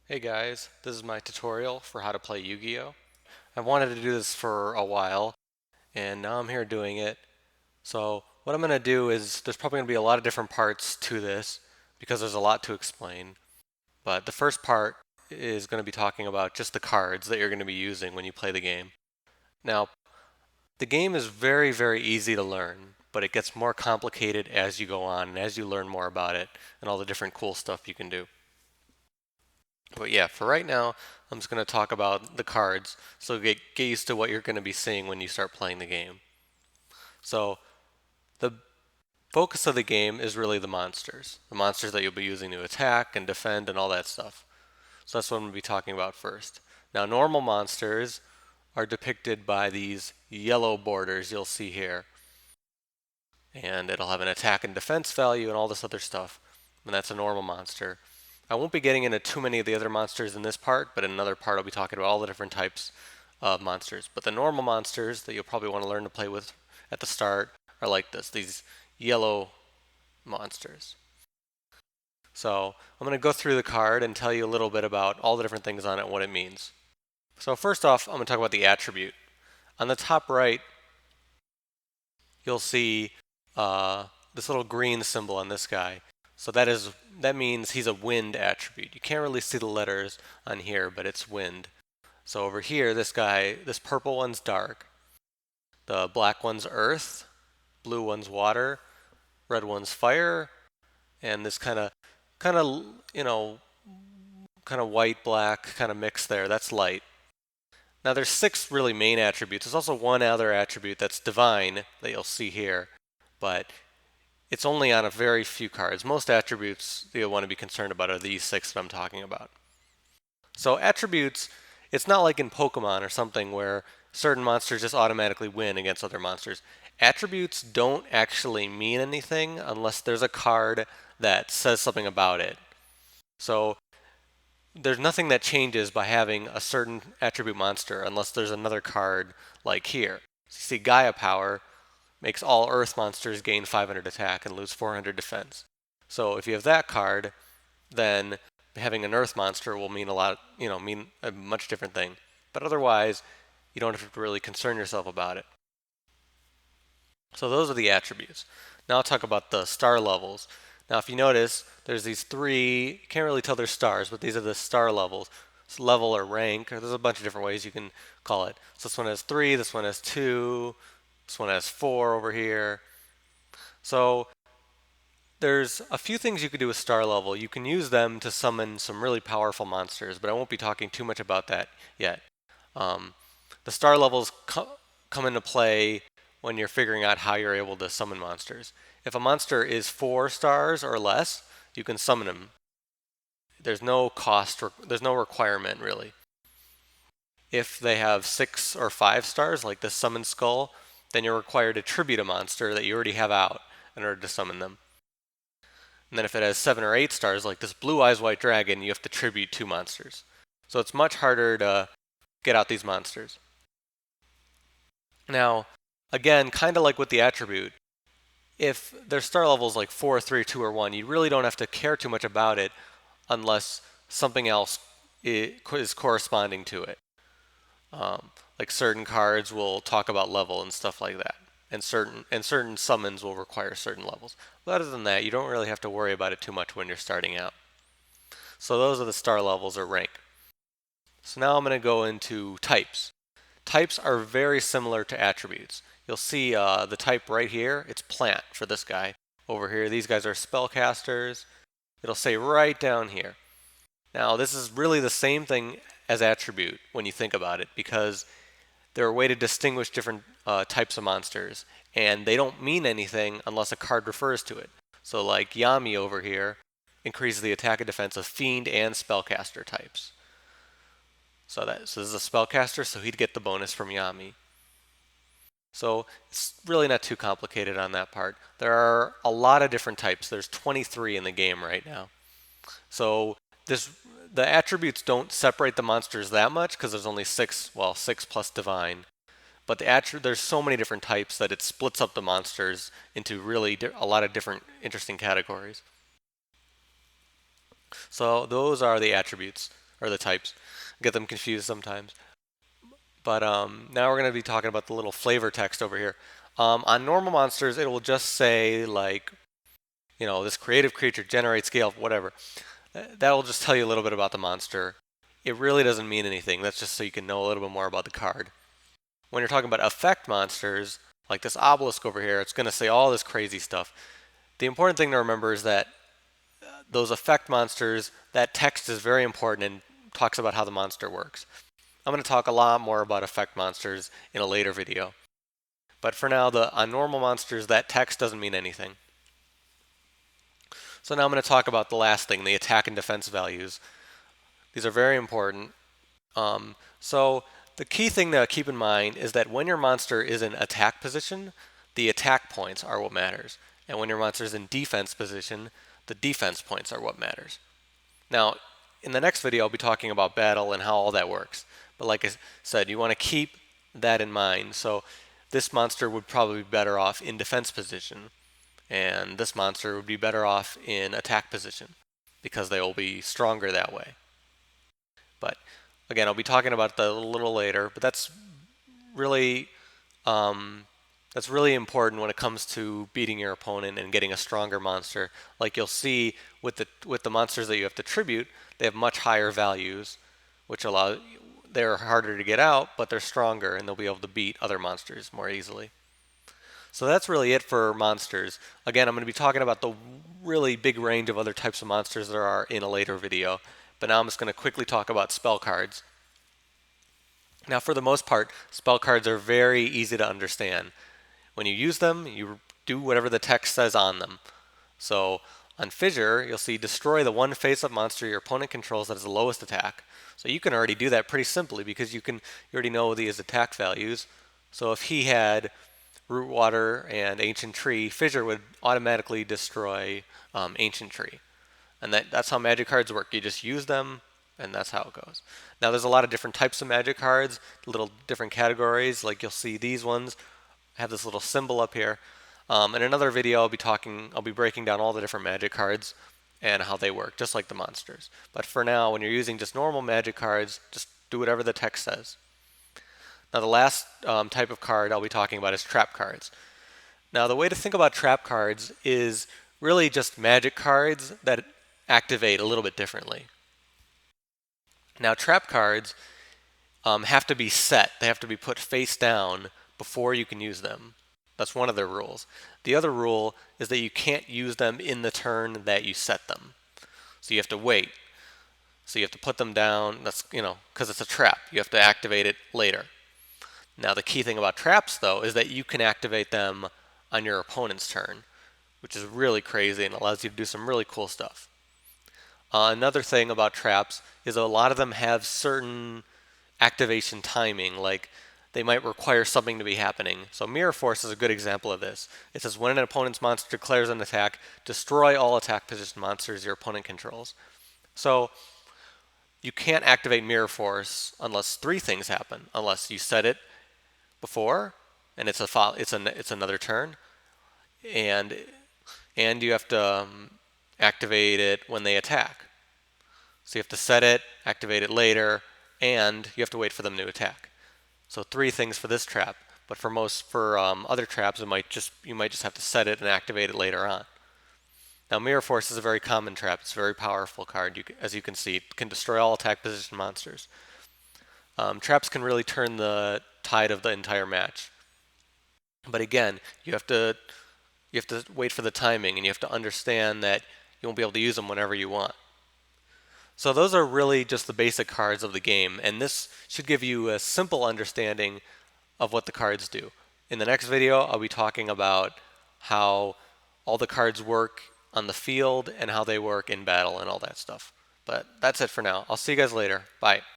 Hey guys, this is my tutorial for how to play Yu-Gi-Oh! I've wanted to do this for a while, and now I'm here doing it. So what I'm going to do is there's probably going to be a lot of different parts to this because there's a lot to explain. But the first part is going to be talking about just the cards that you're going to be using when you play the game. Now, the game is very, very easy to learn, but it gets more complicated as you go on and as you learn more about it and all the different cool stuff you can do. But yeah, for right now, I'm just going to talk about the cards, so get used to what you're going to be seeing when you start playing the game. So the focus of the game is really the monsters that you'll be using to attack and defend and all that stuff. So that's what I'm going to be talking about first. Now, normal monsters are depicted by these yellow borders you'll see here, and it'll have an attack and defense value and all this other stuff, and that's a normal monster. I won't be getting into too many of the other monsters in this part, but in another part I'll be talking about all the different types of monsters. But the normal monsters that you'll probably want to learn to play with at the start are like this, these yellow monsters. So I'm going to go through the card and tell you a little bit about all the different things on it and what it means. So first off, I'm going to talk about the attribute. On the top right, you'll see this little green symbol on this guy. So that means he's a wind attribute. You can't really see the letters on here, but it's wind. So over here, this guy, this purple one's dark. The black one's earth, blue one's water, red one's fire, and this kind of, you know, kind of white black kind of mix there. That's light. Now there's six really main attributes. There's also one other attribute that's divine that you'll see here, but it's only on a very few cards. Most attributes that you'll want to be concerned about are these six that I'm talking about. So attributes, it's not like in Pokemon or something where certain monsters just automatically win against other monsters. Attributes don't actually mean anything unless there's a card that says something about it. So there's nothing that changes by having a certain attribute monster unless there's another card like here. So you see Gaia Power makes all Earth monsters gain 500 attack and lose 400 defense. So if you have that card, then having an Earth monster will mean a lot, mean a much different thing. But otherwise, you don't have to really concern yourself about it. So those are the attributes. Now I'll talk about the star levels. Now if you notice, there's these three, you can't really tell they're stars, but these are the star levels. It's level or rank, or there's a bunch of different ways you can call it. So this one has 3, this one has 2, this one has 4 over here. So there's a few things you could do with star level. You can use them to summon some really powerful monsters, but I won't be talking too much about that yet. Um, the star levels come into play when you're figuring out how you're able to summon monsters. If a monster is 4 stars or less, you can summon him. There's no cost, there's no requirement really. If they have 6 or 5 stars, like the summon skull, then you're required to tribute a monster that you already have out in order to summon them. And then if it has 7 or 8 stars, like this Blue Eyes White Dragon, you have to tribute 2 monsters. So it's much harder to get out these monsters. Now, again, kind of like with the attribute, if their star level is like 4, 3, 2, or 1, you really don't have to care too much about it unless something else is corresponding to it. Like certain cards will talk about level and stuff like that, and certain summons will require certain levels. But other than that, you don't really have to worry about it too much when you're starting out. So those are the star levels or rank. So now I'm going to go into types. Types are very similar to attributes. You'll see the type right here, it's plant for this guy. Over here, these guys are spellcasters. It'll say right down here. Now, this is really the same thing as attribute when you think about it, because they're a way to distinguish different types of monsters, and they don't mean anything unless a card refers to it. So, like Yami over here increases the attack and defense of fiend and spellcaster types. So this is a spellcaster, so he'd get the bonus from Yami. So it's really not too complicated on that part. There are a lot of different types. There's 23 in the game right now. So this the attributes don't separate the monsters that much because there's only 6, well, 6 plus divine. But there's so many different types that it splits up the monsters into really a lot of different interesting categories. So those are the attributes. or the types. I get them confused sometimes. But now we're going to be talking about the little flavor text over here. On normal monsters, it will just say like, this creative creature generates scale, whatever. That will just tell you a little bit about the monster. It really doesn't mean anything. That's just so you can know a little bit more about the card. When you're talking about effect monsters, like this obelisk over here, it's going to say all this crazy stuff. The important thing to remember is that those effect monsters, that text is very important and talks about how the monster works. I'm going to talk a lot more about effect monsters in a later video. But for now, on normal monsters, that text doesn't mean anything. So now I'm going to talk about the last thing, the attack and defense values. These are very important. So the key thing to keep in mind is that when your monster is in attack position, the attack points are what matters. And when your monster is in defense position, the defense points are what matters. Now, in the next video, I'll be talking about battle and how all that works. But like I said, you want to keep that in mind. So this monster would probably be better off in defense position, and this monster would be better off in attack position because they will be stronger that way. But again, I'll be talking about that a little later, but that's really important when it comes to beating your opponent and getting a stronger monster. Like you'll see with the monsters that you have to tribute, they have much higher values, which they're harder to get out, but they're stronger and they'll be able to beat other monsters more easily. So that's really it for monsters. Again, I'm going to be talking about the really big range of other types of monsters there are in a later video, but now I'm just going to quickly talk about spell cards. Now, for the most part, spell cards are very easy to understand. When you use them, you do whatever the text says on them. So on Fissure, you'll see destroy the one face-up monster your opponent controls that has the lowest attack. So you can already do that pretty simply because you already know his attack values. So if he had Root Water and Ancient Tree, Fissure would automatically destroy Ancient Tree. And that's how magic cards work. You just use them, and that's how it goes. Now there's a lot of different types of magic cards, little different categories. Like you'll see these ones have this little symbol up here. In another video, I'll be breaking down all the different magic cards and how they work, just like the monsters. But for now, when you're using just normal magic cards, just do whatever the text says. Now the last type of card I'll be talking about is trap cards. Now the way to think about trap cards is really just magic cards that activate a little bit differently. Now trap cards have to be set. They have to be put face down before you can use them. That's one of their rules. The other rule is that you can't use them in the turn that you set them. So you have to wait. So you have to put them down. That's, because it's a trap. You have to activate it later. Now the key thing about traps, though, is that you can activate them on your opponent's turn, which is really crazy and allows you to do some really cool stuff. Another thing about traps is a lot of them have certain activation timing, like they might require something to be happening. So Mirror Force is a good example of this. It says when an opponent's monster declares an attack, destroy all attack position monsters your opponent controls. So you can't activate Mirror Force unless three things happen. Unless you set it before, and it's another turn, and you have to activate it when they attack. So you have to set it, activate it later, and you have to wait for them to attack. So three things for this trap. But for other traps, you might just have to set it and activate it later on. Now Mirror Force is a very common trap. It's a very powerful card. As you can see, it can destroy all attack position monsters. Traps can really turn the tide of the entire match. But again, you have to wait for the timing, and you have to understand that you won't be able to use them whenever you want. So those are really just the basic cards of the game, and this should give you a simple understanding of what the cards do. In the next video, I'll be talking about how all the cards work on the field and how they work in battle and all that stuff. But that's it for now. I'll see you guys later. Bye.